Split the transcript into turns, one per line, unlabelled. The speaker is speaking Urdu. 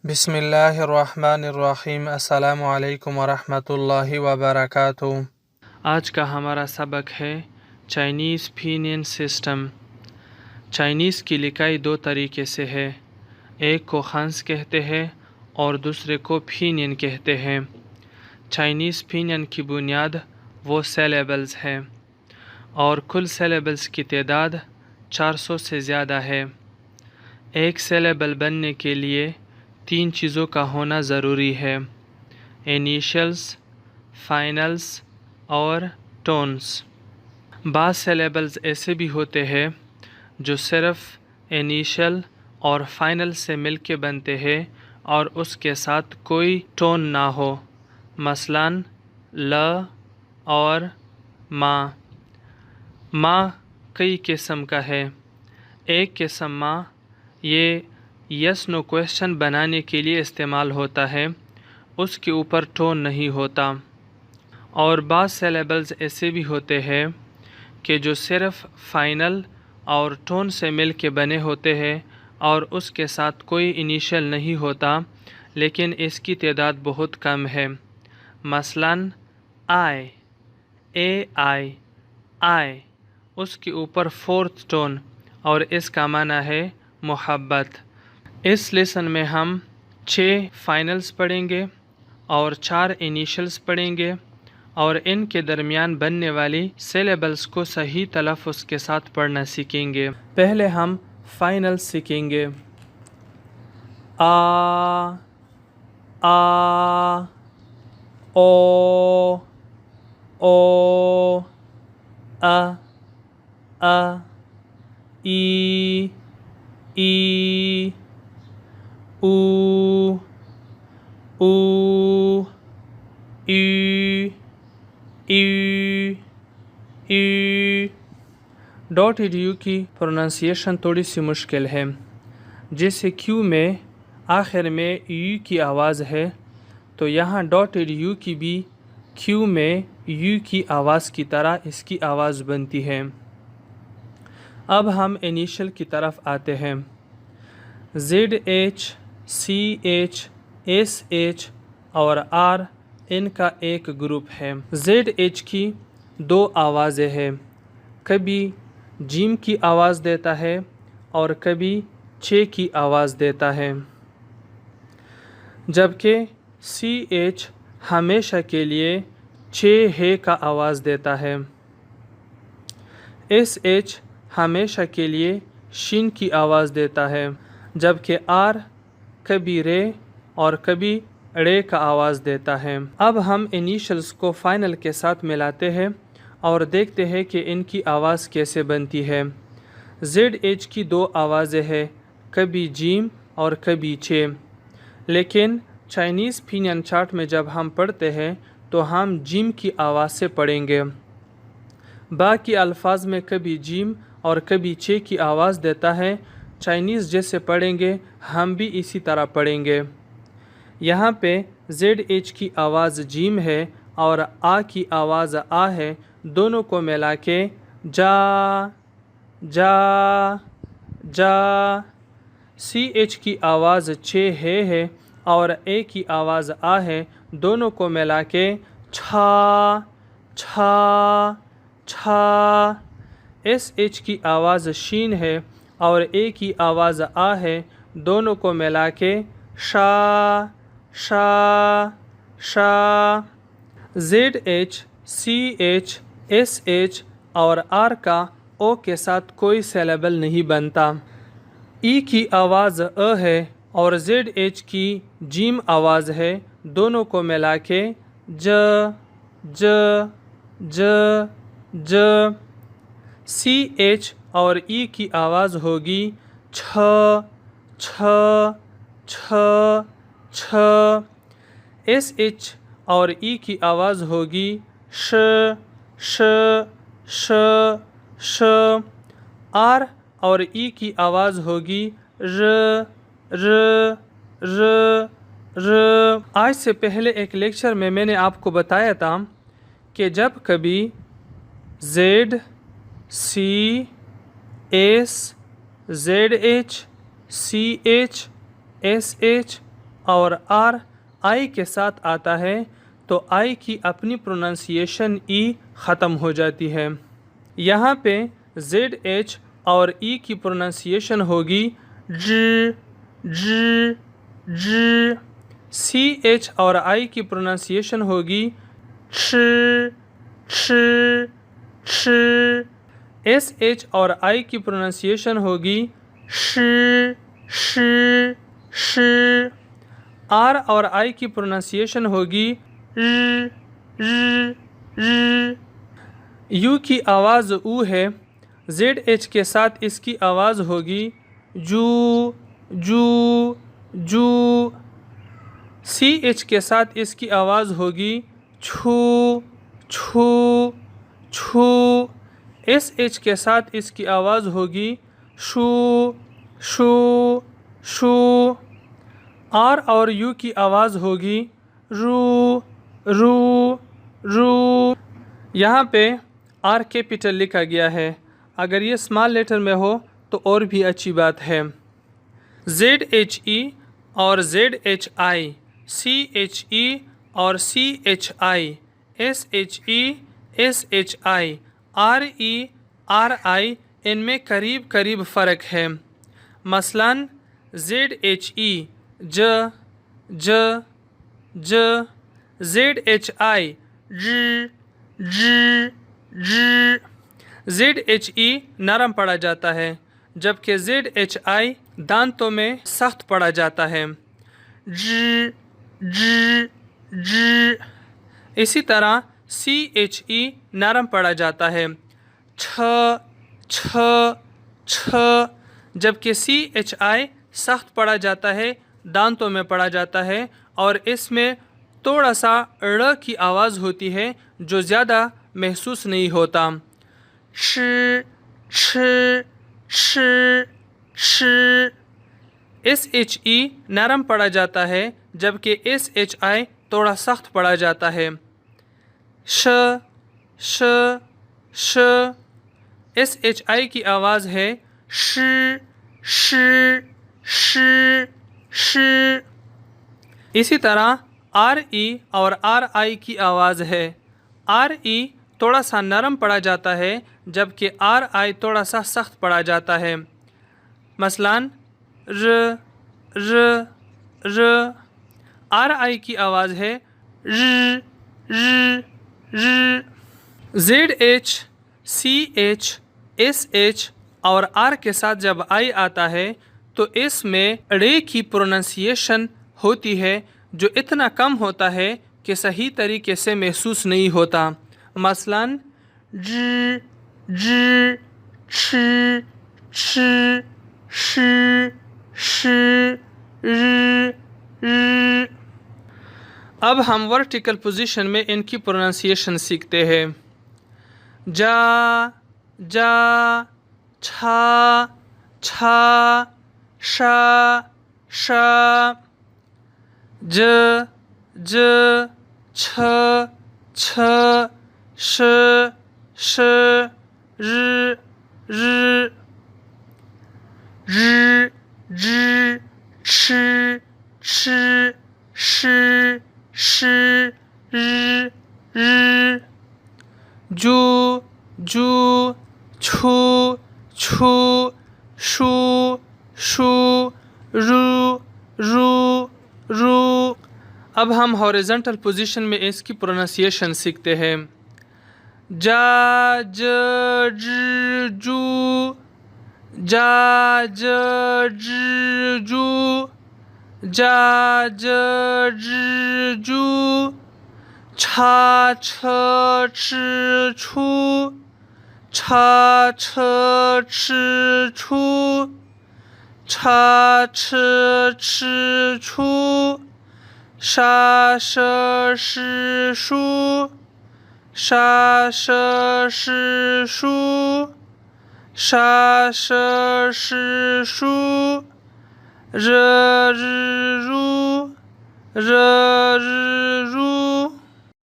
بسم اللہ الرحمن الرحیم۔ السلام علیکم ورحمۃ اللہ وبرکاتہ۔ آج کا ہمارا سبق ہے چائنیز پینین سسٹم۔ چائنیز کی لکھائی دو طریقے سے ہے، ایک کو خنز کہتے ہیں اور دوسرے کو پینین کہتے ہیں۔ چائنیز پینین کی بنیاد وہ سیلیبلز ہے اور کل سیلیبلز کی تعداد 400 سے زیادہ ہے۔ ایک سیلیبل بننے کے لیے 3 چیزوں کا ہونا ضروری ہے: انیشلز، فائنلز اور ٹونز۔ بعض سیلیبلز ایسے بھی ہوتے ہیں جو صرف انیشل اور فائنل سے مل کے بنتے ہیں اور اس کے ساتھ کوئی ٹون نہ ہو، مثلاً ل اور ما۔ ما کئی قسم کا ہے۔ ایک قسم ما یہ یس نو کویشچن بنانے کے لیے استعمال ہوتا ہے، اس کے اوپر ٹون نہیں ہوتا۔ اور بعض سیلیبلز ایسے بھی ہوتے ہیں کہ جو صرف فائنل اور ٹون سے مل کے بنے ہوتے ہیں اور اس کے ساتھ کوئی انیشل نہیں ہوتا، لیکن اس کی تعداد بہت کم ہے، مثلاً آئی، آئی، اس کے اوپر 4th ٹون اور اس کا معنی ہے محبت۔ اس لیسن میں ہم 6 فائنلز پڑھیں گے اور 4 انیشلز پڑھیں گے اور ان کے درمیان بننے والی سیلیبلز کو صحیح تلفظ کے ساتھ پڑھنا سیکھیں گے۔ پہلے ہم فائنلز سیکھیں گے۔ آ، او، ای، او، ڈاٹڈ یو کی پروننسیشن تھوڑی سی مشکل ہے، جیسے کیو میں آخر میں یو کی آواز ہے تو یہاں ڈاٹڈ یو کی بھی کیو میں یو کی آواز کی طرح اس کی آواز بنتی ہے۔ اب ہم انیشل کی طرف آتے ہیں۔ Z H, C H, S H اور آر ان کا ایک گروپ ہے۔ زیڈ ایچ کی 2 آوازیں ہیں، کبھی جیم کی آواز دیتا ہے اور کبھی چے کی آواز دیتا ہے، جبکہ سی ایچ ہمیشہ کے لیے چے ہے کا آواز دیتا ہے۔ ایس ایچ ہمیشہ کے لیے شین کی آواز دیتا ہے، جبکہ آر کبھی رے اور کبھی ڑے کا آواز دیتا ہے۔ اب ہم انیشلز کو فائنل کے ساتھ ملاتے ہیں اور دیکھتے ہیں کہ ان کی آواز کیسے بنتی ہے۔ زیڈ ایچ کی 2 آوازیں ہیں، کبھی جیم اور کبھی چے، لیکن چائنیز پینین چارٹ میں جب ہم پڑھتے ہیں تو ہم جیم کی آواز سے پڑھیں گے۔ باقی الفاظ میں کبھی جیم اور کبھی چے کی آواز دیتا ہے۔ چائنیز جیسے پڑھیں گے ہم بھی اسی طرح پڑھیں گے۔ یہاں پہ زیڈ ایچ کی آواز جیم ہے اور آ کی آواز آ ہے، دونوں کو ملا کے جا، جا، جا۔ سی ایچ کی آواز چے ہے اور اے کی آواز آ ہے، دونوں کو ملا کے چھا، چھا، چھا۔ ایس ایچ کی آواز شین ہے اور اے کی آواز آ ہے، دونوں کو ملا کے شا، شا، شا۔ Z H, C H, S H اور آر کا او کے ساتھ کوئی سیلیبل نہیں بنتا۔ ای کی آواز ہے اور زیڈ ایچ کی جیم آواز ہے، دونوں کو ملا کے ج، ج، ج، ج۔ سی ایچ اور ای کی آواز ہوگی چھ، چھ، چھ، چھ۔ ایس ایچ اور ای کی آواز ہوگی ش، ش، ش، ش۔ آر اور ای کی آواز ہوگی ر، ر، ر، ر۔ آج سے پہلے ایک لیکچر میں نے آپ کو بتایا تھا کہ جب کبھی Z, C, S, Z H, C H, S H اور آر آئی کے ساتھ آتا ہے تو آئی کی اپنی پروننسیشن ای ختم ہو جاتی ہے. یہاں پہ زیڈ ایچ اور ای کی پروننسیشن ہوگی ج ج ج. سی ایچ اور آئی کی پروننسیشن ہوگی چ چ چ. ایس ایچ اور آئی کی پروننسیشن ہوگی ش ش ش. آر اور آئی کی پروننسیشن ہوگی ر ر ر. یو کی آواز او ہے. زیڈ ایچ کے ساتھ اس کی آواز ہوگی جو جو جو. سی ایچ کے ساتھ اس کی آواز ہوگی چھو چھو چھو. ایس ایچ کے ساتھ اس کی آواز ہوگی شو شو شو. آر اور یو کی آواز ہوگی رو رو رو. یہاں پہ آر کیپیٹل لکھا گیا ہے. اگر یہ اسمال لیٹر میں ہو تو اور بھی اچھی بات ہے. زیڈ ایچ ای اور Z H I, C H E اور C H I, S H E S H I, R E R I, ان میں قریب قریب فرق ہے. مثلاً زیڈ ایچ ای ج ج ج. زیڈ ایچ آئی ج ج ج. زیڈ ایچ ای نرم پڑھا جاتا ہے جبکہ زیڈ ایچ آئی دانتوں میں سخت پڑھا جاتا ہے. ج ج ج. اسی طرح سی ایچ ای نرم پڑھا جاتا ہے چھ چھ چھ، جبکہ سی ایچ آئی سخت پڑھا جاتا ہے، دانتوں میں پڑھا جاتا ہے اور اس میں تھوڑا سا ڑ کی آواز ہوتی ہے جو زیادہ محسوس نہیں ہوتا. ش ش ش ش. ایس ایچ ای نرم پڑھا جاتا ہے جبکہ ایس ایچ آئی تھوڑا سخت پڑھا جاتا ہے. ش ش ش. ایس ایچ آئی کی آواز ہے ش ش ش ش. اسی طرح آر ای اور آر آئی کی آواز ہے. آر ای تھوڑا سا نرم پڑھا جاتا ہے جبکہ آر آئی تھوڑا سا سخت پڑھا جاتا ہے. مثلاً ر ر ر. آر آئی کی آواز ہے ر ر ر. Z H C H S H اور آر کے ساتھ جب آئی آتا ہے تو اس میں ڑ کی پروننسیشن ہوتی ہے جو اتنا کم ہوتا ہے کہ صحیح طریقے سے محسوس نہیں ہوتا. مثلاً ج ج چھ چھ ش ش ر ر. اب ہم ورٹیکل پوزیشن میں ان کی پروننسیشن سیکھتے ہیں. جا جا چھا چھا شا شا. ج ج چھ چھ ش ش ر ر. ر ر چھ چھ ش ش ر ر. جو جو چھو چھو شو شو رو رو رو. اب ہم ہاریزونٹل پوزیشن میں اس کی پروننسیشن سیکھتے ہیں. جا ج ج جو جا ج ج جو جا ج ج جو. چھا چھ چھ چھو چھا چھ چھ چھو چھا چھ چھ چھو. شا ش ش شو شا ش ش شو شا ش ش شو. ر ر رو ر ر رو.